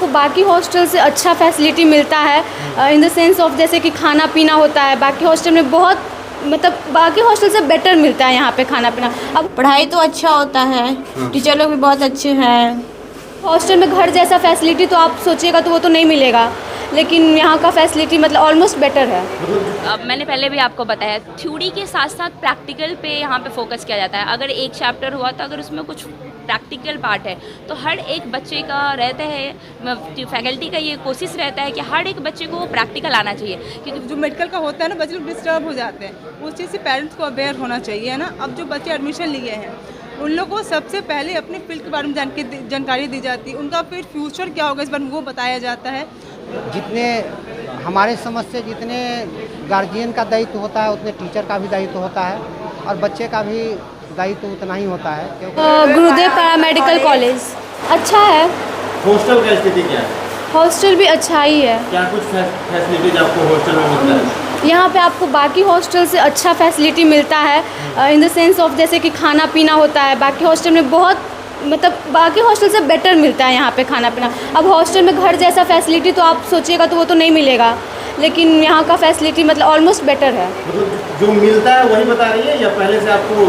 बाकी हॉस्टल से अच्छा फैसिलिटी मिलता है इन द सेंस ऑफ जैसे कि खाना पीना होता है बाकी हॉस्टल में बहुत मतलब बाकी हॉस्टल से बेटर मिलता है यहाँ पे खाना पीना। अब पढ़ाई तो अच्छा होता है, टीचर लोग भी बहुत अच्छे हैं। हॉस्टल में घर जैसा फैसिलिटी तो आप सोचिएगा तो वो तो नहीं मिलेगा, लेकिन यहाँ का फैसिलिटी मतलब ऑलमोस्ट बेटर है। अब मैंने पहले भी आपको बताया, थ्योरी के साथ साथ प्रैक्टिकल पे यहाँ पे फोकस किया जाता है। अगर एक चैप्टर हुआ तो अगर उसमें कुछ प्रैक्टिकल पार्ट है तो हर एक बच्चे का रहता है, फैकल्टी का ये कोशिश रहता है कि हर एक बच्चे को प्रैक्टिकल आना चाहिए, क्योंकि जो मेडिकल का होता है ना बच्चे लोग डिस्टर्ब हो जाते हैं, उस चीज़ से पेरेंट्स को अवेयर होना चाहिए, है ना। अब जो बच्चे एडमिशन लिए हैं उन लोगों को सबसे पहले अपने फील्ड के बारे में जानकारी दी जाती है, उनका फिर फ्यूचर क्या होगा इस बारे में वो बताया जाता है। जितने हमारे समझ से जितने गार्जियन का दायित्व होता है उतने टीचर का भी दायित्व होता है और बच्चे का भी दायित्व उतना ही होता है। गुरुदेव पैरामेडिकल कॉलेज अच्छा है। हॉस्टल का स्थिति क्या है? हॉस्टल भी अच्छा ही है। क्या कुछ फैसिलिटीज आपको हॉस्टल में मिलता है? यहाँ पे आपको बाकी हॉस्टल से अच्छा फैसिलिटी मिलता है इन द सेंस ऑफ जैसे कि खाना पीना होता है बाकी हॉस्टल में बहुत मतलब बाकी हॉस्टल से बेटर मिलता है यहाँ पे खाना पीना। अब हॉस्टल में घर जैसा फैसिलिटी तो आप सोचिएगा तो वो तो नहीं मिलेगा, लेकिन यहाँ का फैसिलिटी मतलब ऑलमोस्ट बेटर है। जो मिलता है वही बता रही है या पहले से आपको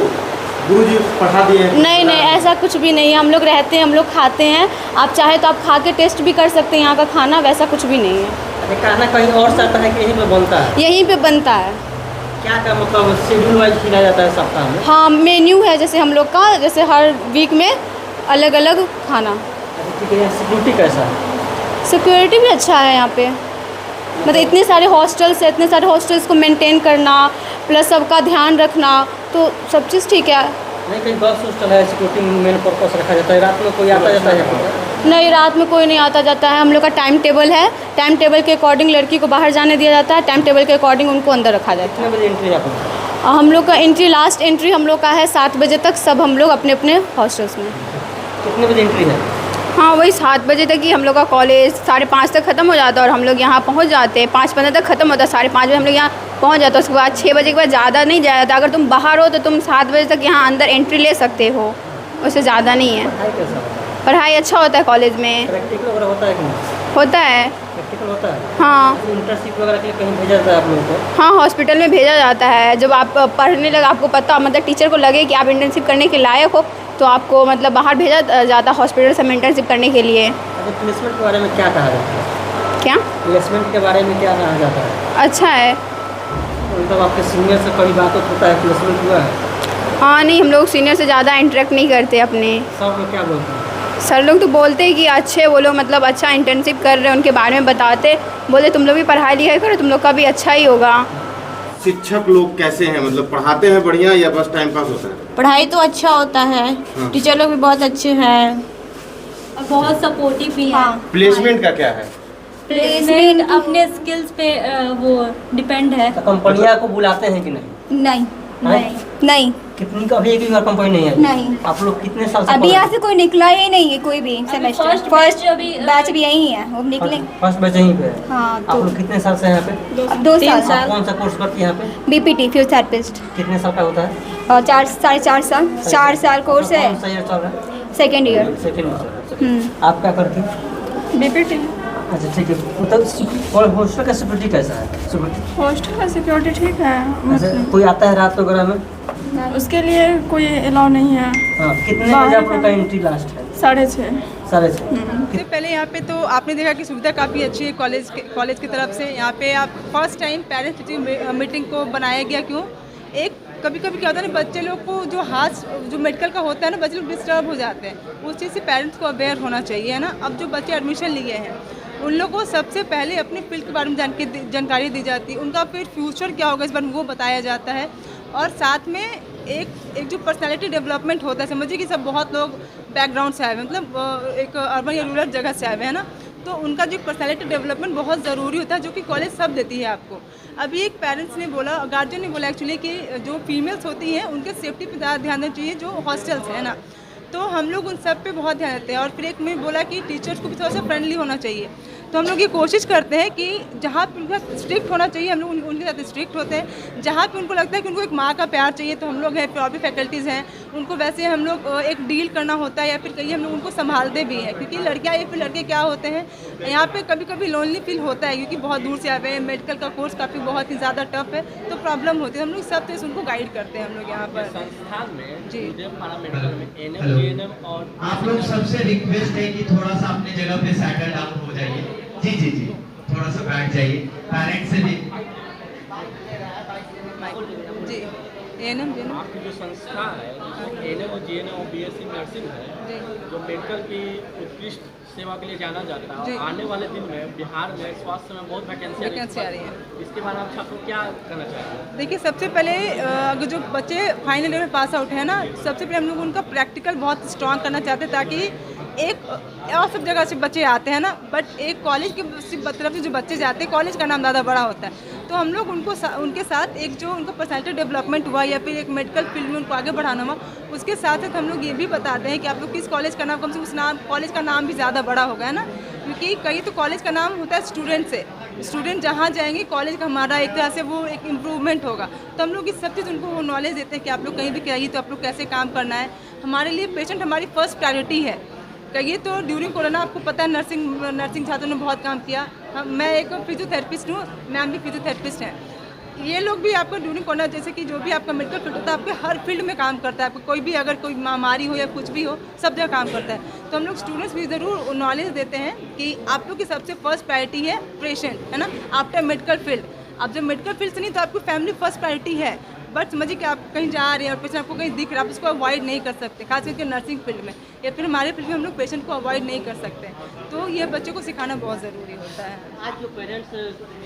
गुरुजी पढ़ा दिए हैं? नहीं नहीं, ऐसा कुछ भी नहीं है। हम लोग रहते हैं, हम लोग खाते हैं, आप चाहे तो आप खा के टेस्ट भी कर सकते हैं यहाँ का खाना, वैसा कुछ भी नहीं है। खाना कहीं और से आता है कि यहीं पे बनता है? यहीं पे बनता है। क्या क्या मतलब शेड्यूल वाइज खिलाया जाता है सप्ताह में? हाँ, मेन्यू है जैसे हम लोग का, जैसे हर वीक में अलग अलग खाना। ठीक है। सिक्योरिटी कैसा है? सिक्योरिटी भी अच्छा है यहाँ पे, मतलब इतने सारे हॉस्टल्स है, इतने सारे हॉस्टल्स को मेंटेन करना प्लस सबका ध्यान रखना, तो सब चीज़ ठीक है। नहीं कहीं गर्ल्स हॉस्टल है, सिक्योरिटी मेन पर्पस रखा जाता है, रात में कोई आता जाता है? नहीं, रात में कोई नहीं आता जाता है। हम लोग का टाइम टेबल है, टाइम टेबल के अकॉर्डिंग लड़की को बाहर जाने दिया जाता है, टाइम टेबल के अकॉर्डिंग उनको अंदर रखा जाता है। कितने बजे एंट्री आपको? हम लोग का एंट्री लास्ट एंट्री हम लोग का है 7 बजे तक, सब हम लोग अपने अपने हॉस्टल्स में। कितने बजे एंट्री है? हाँ, वही 7 बजे तक ही हम लोग का कॉलेज 5:30 तक ख़त्म हो जाता है और हम लोग यहाँ पहुँच जाते हैं। 5:15 तक ख़त्म होता है, 5:30 बजे हम लोग यहाँ पहुँच जाते हैं। उसके बाद 6 बजे के बाद ज़्यादा नहीं जाया जाता। अगर तुम बाहर हो तो तुम 7 बजे तक यहाँ अंदर एंट्री ले सकते हो, उससे ज़्यादा नहीं है। पढ़ाई कैसा होता है? पढ़ाई अच्छा होता है कॉलेज में। प्रैक्टिकल वगैरह होता है कि नहीं? होता है। प्रैक्टिकल होता है? हाँ इंटर्नशिप वगैरह के लिए कहीं भेजा जाता है आप लोगों को? हाँ, हॉस्पिटल में भेजा जाता है। जब आप पढ़ने लगे, आपको पता मतलब टीचर को लगे कि आप इंटर्नशिप करने के लायक हो, तो आपको मतलब बाहर भेजा जाता है हॉस्पिटल से इंटर्नशिप करने के लिए। अच्छा, प्लेसमेंट के बारे में क्या कहा जाता है? क्या प्लेसमेंट के बारे में क्या कहा जाता है? अच्छा है। मतलब आपके सीनियर से कभी बात होता है, प्लेसमेंट हुआ है? हाँ नहीं, हम लोग सीनियर से ज़्यादा इंटरेक्ट नहीं करते अपने। सब लोग क्या बोलते हैं? सर लोग तो बोलते हैं कि अच्छे, वो लोग मतलब अच्छा इंटर्नशिप कर रहे हैं, उनके बारे में बताते, बोले तुम लोग भी पढ़ाई लिखाई करो, तुम लोग का भी अच्छा ही होगा। शिक्षक लोग कैसे हैं, मतलब पढ़ाते हैं बढ़िया या बस टाइम पास होता है? पढ़ाई तो अच्छा होता है, टीचर लोग भी बहुत अच्छे हैं और बहुत सपोर्टिव भी है। प्लेसमेंट का क्या है? प्लेसमेंट अपने स्किल्स पे वो डिपेंड है। तो कंपनियां को बुलाते हैं कि नहीं? नहीं नहीं। नहीं कितनी का अभी एक भी कंपनी नहीं है? नहीं। आप लोग कितने साल से अभी यहाँ से कोई निकला ही नहीं है, कोई भी सेमेस्टर फर्स्ट अभी बैच भी यही है, वो निकले। फर्स्ट बैच यहीं पे है? हाँ, आप लोग कितने साल से हैं यहाँ पे? 2 आप साल। कौन सा कोर्स करती हैं यहाँ पे? BPT physiotherapist. कितने साल का होता है? और 4.5 साल 4 साल कोर्स है। कौन सा ईयर चल रहा है? Second year. Second year. आप क्या करती हैं? बीपीटी। अच्छा ठीक है। मतलब हॉस्टल का सिक्योरिटी कैसा है? हॉस्टल का सिक्योरिटी ठीक है। अच्छा, कोई आता है रात वगैरह में? उसके लिए कोई अलाउ नहीं है। हाँ, कितने बजे आप लोग का एंट्री लास्ट है? 6:30। 6:30। इससे पहले यहाँ पे तो आपने देखा कि सुविधा काफ़ी अच्छी है कॉलेज की तरफ से। यहाँ पे आप first time parents teacher meeting को बनाया गया। क्यों? एक कभी कभी क्या होता है ना, बच्चे लोग को जो मेडिकल का होता है ना, बच्चे लोग डिस्टर्ब हो जाते हैं, उस चीज़ से पेरेंट्स को अवेयर होना चाहिए, है ना। अब जो बच्चे एडमिशन लिए हैं उन लोगों को सबसे पहले अपने फील्ड के बारे में जानकारी दी जाती है, उनका फिर फ्यूचर क्या होगा इस बारे में वो बताया जाता है। और साथ में एक जो पर्सनालिटी डेवलपमेंट होता है, समझिए कि सब बहुत लोग बैकग्राउंड से आए हुए, मतलब एक अर्बन या रूरल जगह से आए हुए हैं ना, तो उनका जो पर्सनालिटी डेवलपमेंट बहुत ज़रूरी होता है, जो कि कॉलेज सब देती है आपको। अभी एक पेरेंट्स ने बोला, गार्जियन ने बोला एक्चुअली कि जो फीमेल्स होती हैं उनके सेफ्टी पे ज़्यादा ध्यान देना चाहिए, जो हॉस्टल्स है ना, तो हम लोग उन सब पे बहुत ध्यान देते हैं। और फिर एक में बोला कि टीचर्स को भी थोड़ा सा फ्रेंडली होना चाहिए, तो हम लोग ये कोशिश करते हैं कि जहाँ पे उनका स्ट्रिक्ट होना चाहिए हम लोग उनके साथ स्ट्रिक्ट होते हैं, जहाँ पे उनको लगता है कि उनको एक माँ का प्यार चाहिए तो हम लोग हैं, फिर और भी फैकल्टीज़ हैं उनको वैसे हम लोग एक डील करना होता है या फिर कहीं हम लोग उनको संभालते भी हैं, क्योंकि लड़कियाँ या फिर लड़के क्या होते हैं यहाँ पे कभी कभी लोनली फील होता है, क्योंकि बहुत दूर से आए हुए हैं, मेडिकल का कोर्स काफ़ी बहुत ही ज़्यादा टफ है, तो प्रॉब्लम होती है। हम लोग सब चीज़ उनको गाइड करते हैं हम लोग यहाँ पर संस्थान में जी। पैरामेडिकल में एएनएम जीएनएम और आप लोग सबसे रिक्वेस्ट है कि थोड़ा सा अपनी जगह पे सेटल डाउन हो जाइए। जी जी जी, थोड़ा सा बैठ जाइए। पेरेंट्स से भी जी एएनएम जी आपकी जो संस्था है एएनएम और जीएनएम और बीएससी नर्सिंग है जो मेडिकल की उत्कृष्ट सेवा के लिए जाना जाता है, और आने वाले दिन में बिहार में स्वास्थ्य में बहुत वैकेंसी आ रही है। इसके बारे में आप छात्रों को क्या करना चाहते हैं? देखिए, सबसे पहले अगर जो बच्चे फाइनल ईयर में पास आउट है ना, सबसे पहले हम लोग उनका प्रैक्टिकल बहुत स्ट्रॉन्ग करना चाहते हैं, ताकि एक और सब जगह से बच्चे आते हैं ना, बट एक कॉलेज की तरफ से जो बच्चे जाते हैं, कॉलेज का नाम ज़्यादा बड़ा होता है, तो हम लोग उनको उनके साथ एक जो उनका पर्सनैलिटी डेवलपमेंट हुआ या फिर एक मेडिकल फील्ड में उनको आगे बढ़ाना हुआ, उसके साथ साथ हम लोग ये भी बताते हैं कि आप लोग किस कॉलेज का नाम, कम से कम उस नाम कॉलेज का नाम भी ज़्यादा बड़ा होगा, है ना, क्योंकि कहीं तो कॉलेज का नाम होता है स्टूडेंट से, स्टूडेंट जहाँ जाएंगे कॉलेज का हमारा एक तरह से वो एक इम्प्रूवमेंट होगा, तो हम लोग इस सब चीज़ उनको वो नॉलेज देते हैं कि आप लोग कहीं भी कहिए तो आप लोग कैसे काम करना है। हमारे लिए पेशेंट हमारी फर्स्ट प्रायोरिटी है। कहिए तो ड्यूरिंग कोरोना आपको पता है नर्सिंग छात्रों ने बहुत काम किया। मैं एक फिजियोथेरेपिस्ट हूँ, मैम भी फिजियोथेरेपिस्ट हैं। ये लोग भी आपको ड्यूरिंग कोरोना, जैसे कि जो भी आपका मेडिकल फील्ड होता है, आपके हर फील्ड में काम करता है, आपको कोई भी अगर कोई महामारी हो या कुछ भी हो, सब जगह काम करता है। तो हम लोग स्टूडेंट्स भी ज़रूर नॉलेज देते हैं कि आप लोग की सबसे फर्स्ट प्रायोरिटी है पेशेंट, है ना, आफ्टर मेडिकल फील्ड। आप जब मेडिकल फील्ड से नहीं तो आपकी फैमिली फर्स्ट प्रायोरिटी है, बट समझिए कि आप कहीं जा रहे हैं और पेशेंट आपको कहीं दिख रहा है, आप उसको अवॉइड नहीं कर सकते, खास करके नर्सिंग फील्ड में या फिर हमारे फील्ड में हम लोग पेशेंट को अवॉइड नहीं कर सकते, तो ये बच्चों को सिखाना बहुत ज़रूरी होता है। आज जो पेरेंट्स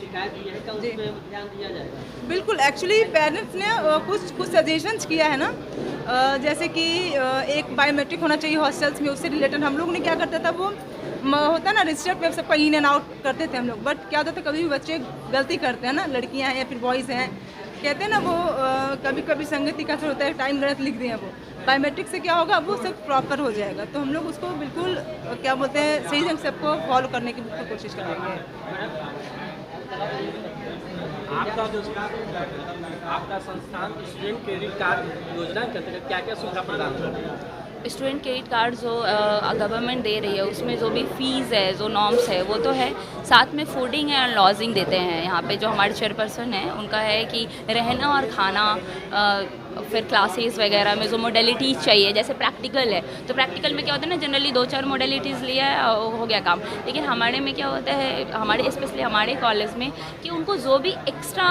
शिकायत दी है क्या उस पर ध्यान दिया जाएगा? बिल्कुल, एक्चुअली पेरेंट्स ने कुछ सजेशंस किया है ना, जैसे कि एक बायोमेट्रिक होना चाहिए हॉस्टल्स में, उससे रिलेटेड हम लोग ने क्या करता था, वो होता है ना रजिस्टर्ड पे सबका इन एंड आउट करते थे हम लोग, बट क्या होता था कभी भी बच्चे गलती करते हैं ना, लड़कियां हैं या फिर बॉयज़ हैं, कहते हैं ना वो कभी कभी संगति का होता है, टाइम गलत लिख दिए वो। बायोमेट्रिक से क्या होगा, वो सब प्रॉपर हो जाएगा, तो हम लोग उसको बिल्कुल क्या बोलते हैं सही ढंग से सबको फॉलो करने की बिल्कुल कोशिश करेंगे। आपका संस्थान स्टूडेंट क्रेडिट कार्ड योजना के अंतर्गत क्या क्या सुविधा प्रदान करता है? स्टूडेंट क्रेडिट कार्ड जो गवर्नमेंट दे रही है उसमें जो भी फ़ीस है, जो नॉर्म्स है वो तो है, साथ में फूडिंग है और लॉजिंग देते हैं। यहाँ पे जो हमारे चेयरपर्सन हैं उनका है कि रहना और खाना, फिर क्लासेस वगैरह में जो मोडेलिटीज़ चाहिए, जैसे प्रैक्टिकल है तो प्रैक्टिकल में क्या होता है ना, जनरली 2-4 मोडेलिटीज़ लिया है हो गया काम, लेकिन हमारे में क्या होता है, हमारे स्पेशली हमारे कॉलेज में कि उनको जो भी एक्स्ट्रा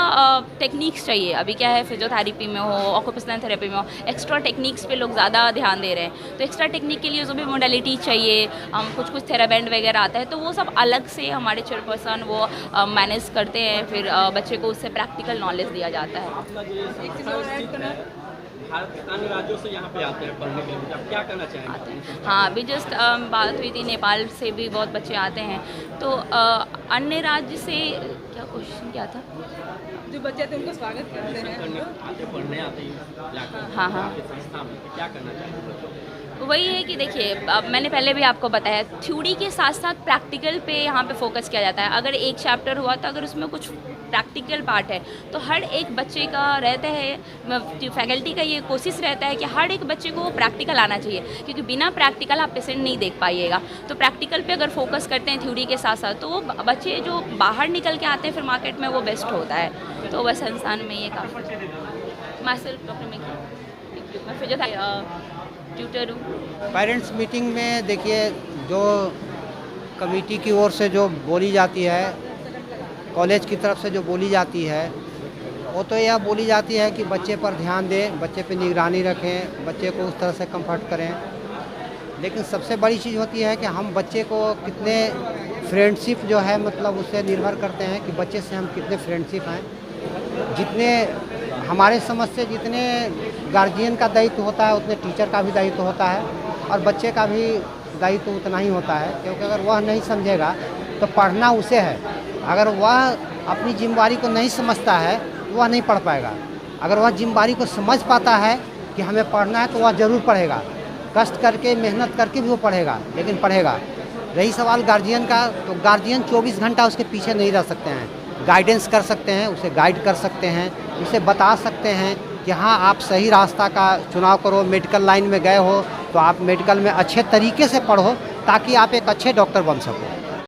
टेक्निक्स चाहिए, अभी क्या है फिजियोथेरेपी में हो, ऑक्यूपेशनल थेरेपी में हो, एक्स्ट्रा टेक्निक्स पे लोग ज़्यादा ध्यान दे रहे हैं, तो एक्स्ट्रा टेक्निक के लिए जो भी मोडेलिटी चाहिए, कुछ थेराबैंड वगैरह आता है, तो वो सब अलग से हमारे चेयरपर्सन वो मैनेज करते हैं, फिर बच्चे को उससे प्रैक्टिकल नॉलेज दिया जाता है। अन्य राज्यों से यहाँ पे आते हैं पढ़ने के लिए, आप क्या करना चाहेंगे? हाँ, अभी जस्ट बात हुई थी, नेपाल से भी बहुत बच्चे आते हैं, तो अन्य राज्य से क्या क्वेश्चन क्या था? जो बच्चे थे उनको स्वागत करते हैं, आते पढ़ने आते हैं, हाँ संस्था में क्या करना चाहेंगे बच्चों को? वही है कि देखिए, अब मैंने पहले भी आपको बताया, थ्योरी के साथ साथ प्रैक्टिकल पे यहाँ पे फोकस किया जाता है। अगर एक चैप्टर हुआ तो अगर उसमें कुछ प्रैक्टिकल पार्ट है तो हर एक बच्चे का रहता है, फैकल्टी का ये कोशिश रहता है कि हर एक बच्चे को प्रैक्टिकल आना चाहिए, क्योंकि बिना प्रैक्टिकल आप पेशेंट नहीं देख पाइएगा। तो प्रैक्टिकल पे अगर फोकस करते हैं थ्योरी के साथ साथ, तो वो बच्चे जो बाहर निकल के आते हैं फिर मार्केट में वो बेस्ट होता है। तो वह संस्थान में ये काफ़ी मास्टर डॉक्टर में मैं फिजियोथेरेपी ट्यूटर हूँ। पेरेंट्स मीटिंग में देखिए, जो कमेटी की ओर से जो बोली जाती है, कॉलेज की तरफ से जो बोली जाती है, वो तो यह बोली जाती है कि बच्चे पर ध्यान दें, बच्चे पे निगरानी रखें, बच्चे को उस तरह से कंफर्ट करें। लेकिन सबसे बड़ी चीज़ होती है कि हम बच्चे को कितने फ्रेंडशिप जो है, मतलब उससे निर्भर करते हैं कि बच्चे से हम कितने फ्रेंडशिप हैं। जितने हमारे समझ से जितने गार्जियन का दायित्व होता है उतने टीचर का भी दायित्व होता है, और बच्चे का भी दायित्व उतना ही होता है, क्योंकि अगर वह नहीं समझेगा तो पढ़ना उसे है। अगर वह अपनी जिम्मेदारी को नहीं समझता है तो वह नहीं पढ़ पाएगा। अगर वह जिम्मेदारी को समझ पाता है कि हमें पढ़ना है तो वह ज़रूर पढ़ेगा, कष्ट करके मेहनत करके भी वो पढ़ेगा, लेकिन पढ़ेगा। रही सवाल गार्जियन का, तो गार्जियन 24 घंटा उसके पीछे नहीं रह सकते हैं, गाइडेंस कर सकते हैं, उसे गाइड कर सकते हैं, उसे बता सकते हैं कि हाँ आप सही रास्ता का चुनाव करो, मेडिकल लाइन में गए हो तो आप मेडिकल में अच्छे तरीके से पढ़ो ताकि आप एक अच्छे डॉक्टर बन सको।